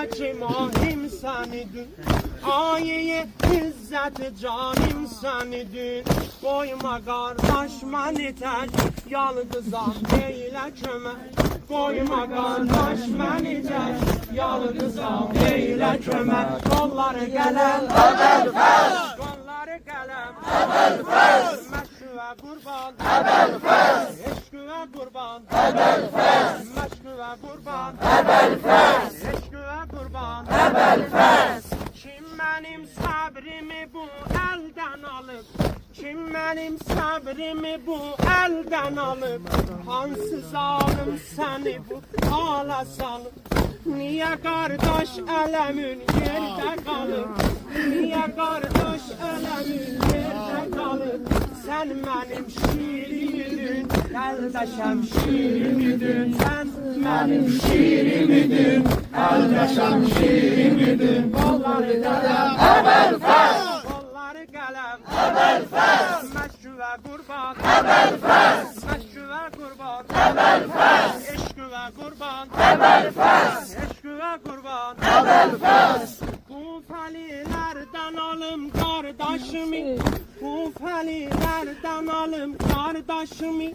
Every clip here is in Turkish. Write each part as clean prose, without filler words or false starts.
ki mahim senidir. Ayeye izzet canım senidir. Koyma kardeş beni tek, yalgızam eyle kömek. Koyma kardeş beni tek, yalgızam eyle kömek. Kolları gelem, Ebel fes, kolları gelem, ebel fes, meşruve kurban, ebel fes, eşküve kurban, ebel fes, meşruve kurban, ebel fes, eşküve kurban, ebel fes. Kim benim sabrimi bu elden alıp, kim benim sabrimi bu elden alıp, hansı zalim seni bu hala salıp? Niye kardeş elemin yerde kalıp? Niye kardeş elemin yerde kalıp? Sen benim şiirimidin, kardeşim şiirimidin. Sen benim şiirimidin, kardeşim şiirimidin. Kolları gelem, Ebel fes, kolları gelem, ebel fes, meşruve kurban, ebel fes, meşruve kurban, ebel fes, eşküve kurban, ebel fes, eşküve kurban. ebel fes. Kufelilerden alım kardeşimi, Kufelilerden alım kardeşimi,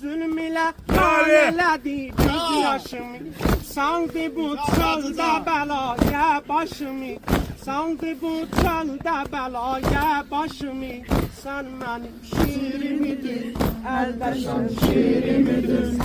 zulm ile kaneledi göz yaşımı. Saldı bu çölde belaya başımı, saldı bu çölde belaya başımı. Sen benim şiirimidin, eldeşim şiirimidin.